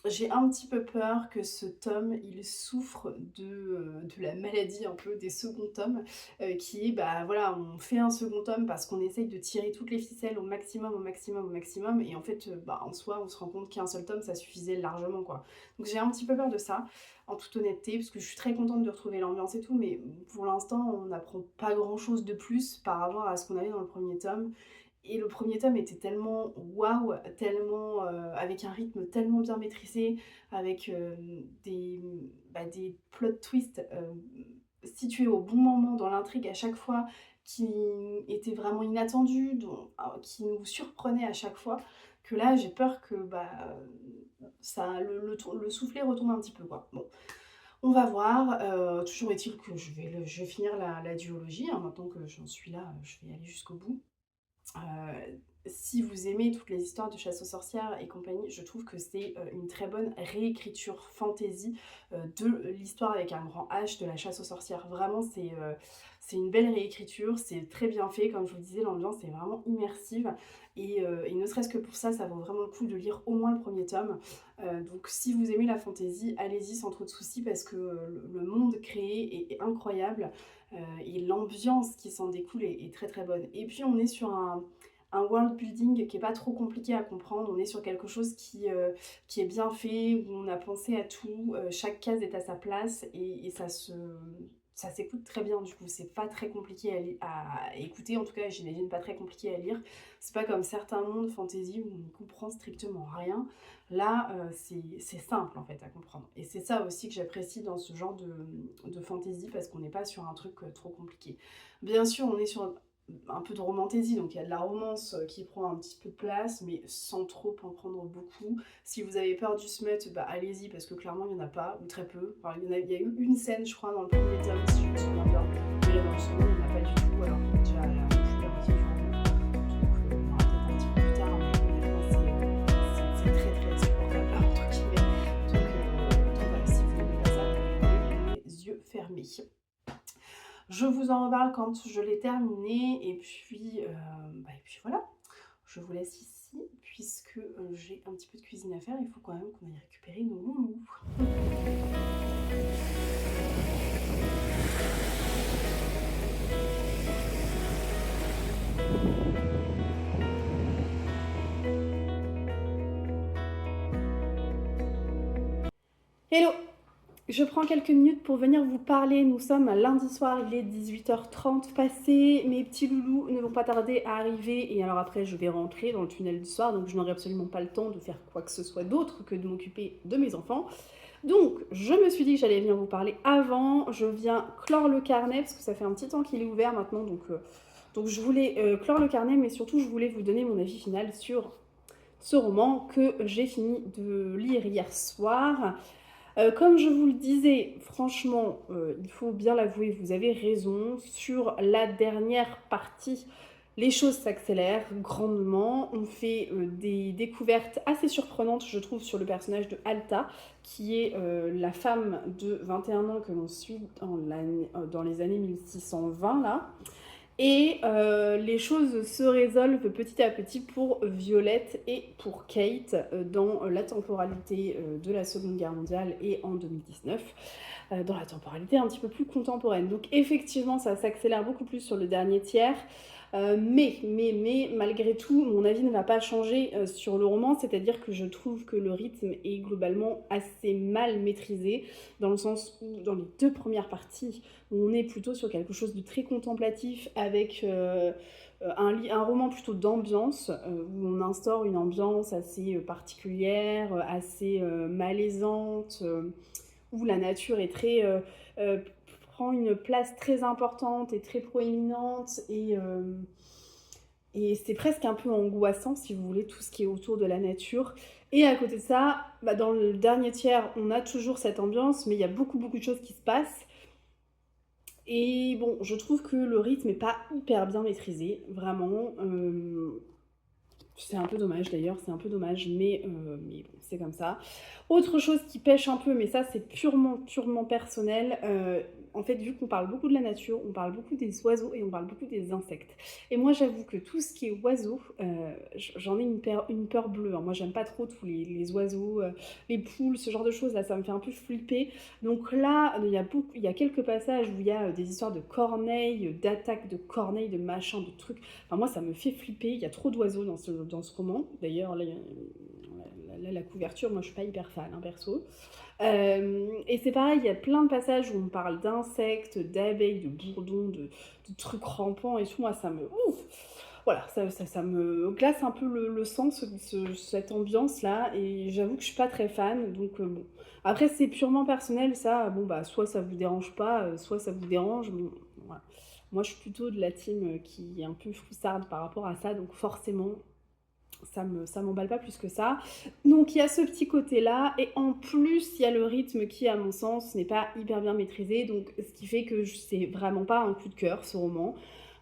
j'ai un petit peu peur que ce tome, il souffre de la maladie un peu des seconds tomes, qui est, bah voilà, on fait un second tome parce qu'on essaye de tirer toutes les ficelles au maximum, au maximum, au maximum, et en fait, en soi, on se rend compte qu'un seul tome, ça suffisait largement, quoi. Donc j'ai un petit peu peur de ça, en toute honnêteté, parce que je suis très contente de retrouver l'ambiance et tout, mais pour l'instant, on n'apprend pas grand-chose de plus par rapport à ce qu'on avait dans le premier tome. Et le premier tome était tellement waouh, tellement avec un rythme tellement bien maîtrisé, avec des plot twists situés au bon moment dans l'intrigue à chaque fois, qui étaient vraiment inattendus, qui nous surprenaient à chaque fois, que là j'ai peur que le soufflet retombe un petit peu, quoi. Bon, on va voir. Toujours est-il que je vais finir la duologie, hein, maintenant que j'en suis là, je vais aller jusqu'au bout. Si vous aimez toutes les histoires de chasse aux sorcières et compagnie, je trouve que c'est une très bonne réécriture fantasy de l'histoire avec un grand H de la chasse aux sorcières. Vraiment, c'est une belle réécriture, c'est très bien fait. Comme je vous disais, l'ambiance est vraiment immersive. Et ne serait-ce que pour ça, ça vaut vraiment le coup de lire au moins le premier tome. Donc si vous aimez la fantasy, allez-y sans trop de soucis, parce que le monde créé est incroyable. Et l'ambiance qui s'en découle est très très bonne. Et puis on est sur un world building qui est pas trop compliqué à comprendre, on est sur quelque chose qui est bien fait, où on a pensé à tout, chaque case est à sa place, et ça s'écoute très bien, du coup c'est pas très compliqué à écouter, en tout cas j'imagine pas très compliqué à lire. C'est pas comme certains mondes fantasy où on ne comprend strictement rien. Là c'est simple en fait à comprendre, Et c'est ça aussi que j'apprécie dans ce genre de fantasy, parce qu'on n'est pas sur un truc trop compliqué. Bien sûr, on est sur un peu de romantaisie, donc il y a de la romance qui prend un petit peu de place, mais sans trop en prendre beaucoup. Si vous avez peur du smut, bah allez-y, parce que clairement il n'y en a pas, ou très peu. Enfin, il y a eu une scène, je crois, dans le premier tome, si je me souviens bien, mais là dans le second, il n'y en a pas du tout, alors qu'on est déjà à la moitié du roman. Donc on aura peut-être un petit peu plus tard, mais honnêtement, c'est très très supportable, entre guillemets. Donc voilà, si vous n'aimez pas ça, vous pouvez les yeux fermés. Je vous en reparle quand je l'ai terminé, et puis voilà, je vous laisse ici, puisque j'ai un petit peu de cuisine à faire, il faut quand même qu'on aille récupérer nos loulous. Hello! Je prends quelques minutes pour venir vous parler. Nous sommes lundi soir, il est 18h30 passé. Mes petits loulous ne vont pas tarder à arriver. Et alors après, je vais rentrer dans le tunnel du soir. Donc je n'aurai absolument pas le temps de faire quoi que ce soit d'autre que de m'occuper de mes enfants. Donc je me suis dit que j'allais venir vous parler avant. Je viens clore le carnet parce que ça fait un petit temps qu'il est ouvert maintenant. Donc je voulais clore le carnet, mais surtout je voulais vous donner mon avis final sur ce roman que j'ai fini de lire hier soir. Comme je vous le disais, franchement, il faut bien l'avouer, vous avez raison. Sur la dernière partie, les choses s'accélèrent grandement. On fait des découvertes assez surprenantes, je trouve, sur le personnage de Alta, qui est la femme de 21 ans que l'on suit dans les années 1620, là. Et les choses se résolvent petit à petit pour Violette et pour Kate dans la temporalité de la Seconde Guerre mondiale et en 2019, dans la temporalité un petit peu plus contemporaine. Donc effectivement, ça s'accélère beaucoup plus sur le dernier tiers. Mais malgré tout, mon avis ne va pas changer sur le roman, c'est-à-dire que je trouve que le rythme est globalement assez mal maîtrisé, dans le sens où dans les deux premières parties, on est plutôt sur quelque chose de très contemplatif, avec un roman plutôt d'ambiance, où on instaure une ambiance assez particulière, assez malaisante, où la nature est très... prend une place très importante et très proéminente, et c'est presque un peu angoissant, si vous voulez, tout ce qui est autour de la nature. Et à côté de ça, dans le dernier tiers, on a toujours cette ambiance, mais il y a beaucoup de choses qui se passent. Et bon, je trouve que le rythme n'est pas hyper bien maîtrisé, vraiment. C'est un peu dommage d'ailleurs, c'est un peu dommage, mais bon, c'est comme ça. Autre chose qui pêche un peu, mais ça c'est purement personnel, en fait, vu qu'on parle beaucoup de la nature, on parle beaucoup des oiseaux et on parle beaucoup des insectes. Et moi j'avoue que tout ce qui est oiseaux, j'en ai une peur bleue, hein. Moi j'aime pas trop tous les oiseaux, les poules, ce genre de choses là, ça me fait un peu flipper. Donc là, il y a quelques passages où il y a des histoires de corneilles, d'attaques de corneilles, de machins, de trucs. Enfin moi ça me fait flipper, il y a trop d'oiseaux dans ce roman. D'ailleurs là, la couverture, moi je suis pas hyper fan, hein, perso. Et c'est pareil, il y a plein de passages où on parle d'insectes, d'abeilles, de bourdons, de trucs rampants et tout. Moi ça me... Voilà, ça me glace un peu le sang, cette ambiance-là, et j'avoue que je suis pas très fan, donc bon. Après, c'est purement personnel, ça, bon, bah, soit ça vous dérange pas, soit ça vous dérange, bon, voilà. Moi, je suis plutôt de la team qui est un peu froussarde par rapport à ça, donc forcément, ça m'emballe pas plus que ça. Donc, il y a ce petit côté-là, et en plus, il y a le rythme qui, à mon sens, n'est pas hyper bien maîtrisé, donc ce qui fait que c'est vraiment pas un coup de cœur, ce roman.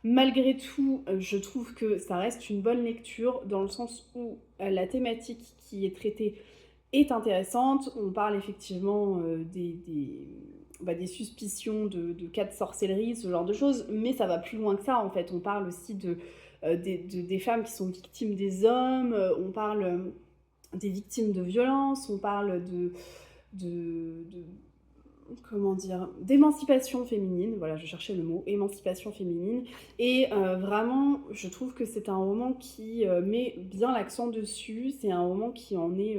Malgré tout, je trouve que ça reste une bonne lecture, dans le sens où la thématique qui est traitée est intéressante. On parle effectivement des suspicions de cas de sorcellerie, ce genre de choses, mais ça va plus loin que ça en fait. On parle aussi des femmes qui sont victimes des hommes, on parle des victimes de violences, on parle comment dire, d'émancipation féminine, voilà, je cherchais le mot, émancipation féminine, et vraiment, je trouve que c'est un roman qui met bien l'accent dessus, c'est un roman qui en est...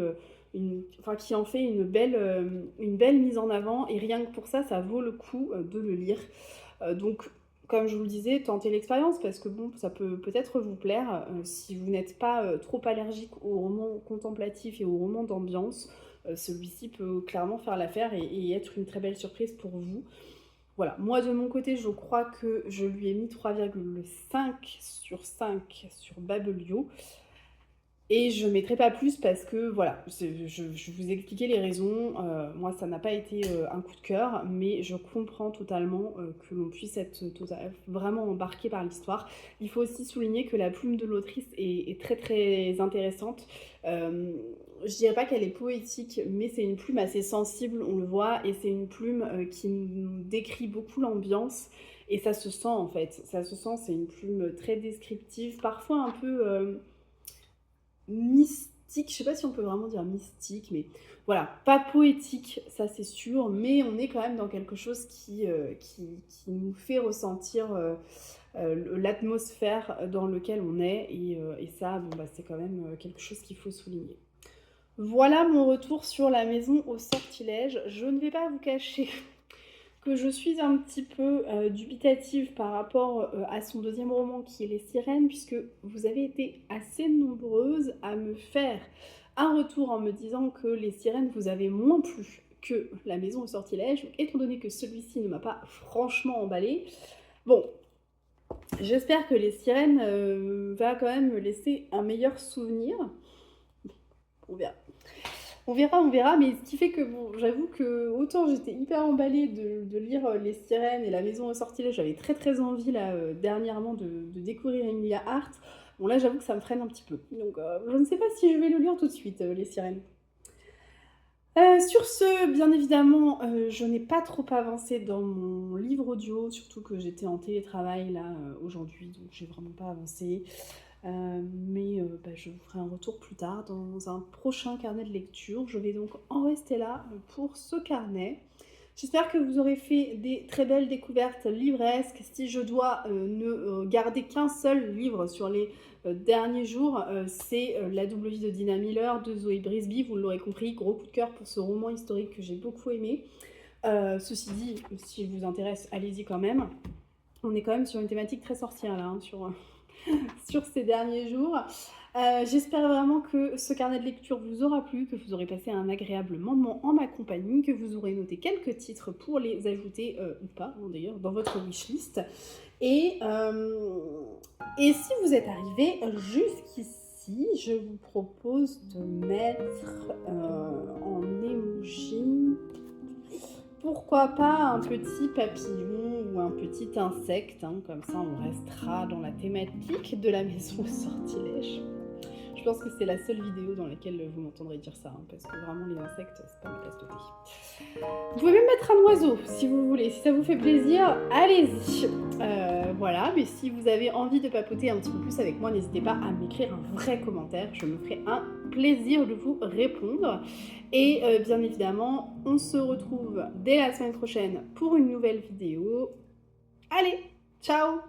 qui en fait une belle mise en avant, et rien que pour ça, ça vaut le coup de le lire. Donc, comme je vous le disais, tentez l'expérience, parce que bon, ça peut peut-être vous plaire, si vous n'êtes pas trop allergique aux romans contemplatifs et aux romans d'ambiance. celui-ci peut clairement faire l'affaire et être une très belle surprise pour vous. Voilà, moi de mon côté, je crois que je lui ai mis 3,5 sur 5 sur Babelio. Et je ne mettrai pas plus parce que, voilà, je vous ai expliqué les raisons. Moi, ça n'a pas été un coup de cœur, mais je comprends totalement que l'on puisse être vraiment embarqué par l'histoire. Il faut aussi souligner que la plume de l'autrice est très très intéressante. Je dirais pas qu'elle est poétique, mais c'est une plume assez sensible, on le voit, et c'est une plume qui nous décrit beaucoup l'ambiance. Et ça se sent en fait, ça se sent, c'est une plume très descriptive, parfois un peu mystique, je sais pas si on peut vraiment dire mystique, mais voilà, pas poétique, ça c'est sûr, mais on est quand même dans quelque chose qui nous fait ressentir l'atmosphère dans laquelle on est, et ça, bon, bah, c'est quand même quelque chose qu'il faut souligner. Voilà mon retour sur La Maison au Sortilège. Je ne vais pas vous cacher que je suis un petit peu dubitative par rapport à son deuxième roman qui est Les Sirènes, puisque vous avez été assez nombreuses à me faire un retour en me disant que Les Sirènes vous avaient moins plu que La Maison au Sortilège. Donc, étant donné que celui-ci ne m'a pas franchement emballé, bon, j'espère que Les Sirènes va quand même me laisser un meilleur souvenir. On verra. On verra, mais ce qui fait que, bon, j'avoue que autant j'étais hyper emballée de lire Les Sirènes et La Maison au Sortilège, j'avais très très envie là dernièrement de découvrir Emilia Hart. Bon là j'avoue que ça me freine un petit peu, donc je ne sais pas si je vais le lire tout de suite, Les Sirènes. Sur ce, bien évidemment, je n'ai pas trop avancé dans mon livre audio, surtout que j'étais en télétravail là aujourd'hui, donc j'ai vraiment pas avancé. Mais je vous ferai un retour plus tard dans un prochain carnet de lecture. Je vais donc en rester là pour ce carnet. J'espère que vous aurez fait des très belles découvertes livresques. Si je dois ne garder qu'un seul livre sur les derniers jours, c'est La double vie de Dina Miller de Zoé Brisby. Vous l'aurez compris, gros coup de cœur pour ce roman historique que j'ai beaucoup aimé. Ceci dit, s'il vous intéresse, allez-y quand même. On est quand même sur une thématique très sorcière là, hein, sur ces derniers jours. J'espère vraiment que ce carnet de lecture vous aura plu, que vous aurez passé un agréable moment en ma compagnie, que vous aurez noté quelques titres pour les ajouter, ou pas hein, d'ailleurs, dans votre wishlist. Et si vous êtes arrivé jusqu'ici, je vous propose de mettre en emoji, pourquoi pas un petit papillon ou un petit insecte, hein, comme ça on restera dans la thématique de La Maison au Sortilège. Je pense que c'est la seule vidéo dans laquelle vous m'entendrez dire ça, hein, parce que vraiment les insectes, c'est pas ma tasse de thé. Vous pouvez même mettre un oiseau si vous voulez, si ça vous fait plaisir, allez-y. Voilà, mais si vous avez envie de papoter un petit peu plus avec moi, n'hésitez pas à m'écrire un vrai commentaire, je me ferai un plaisir de vous répondre. Et bien évidemment, on se retrouve dès la semaine prochaine pour une nouvelle vidéo. Allez, ciao!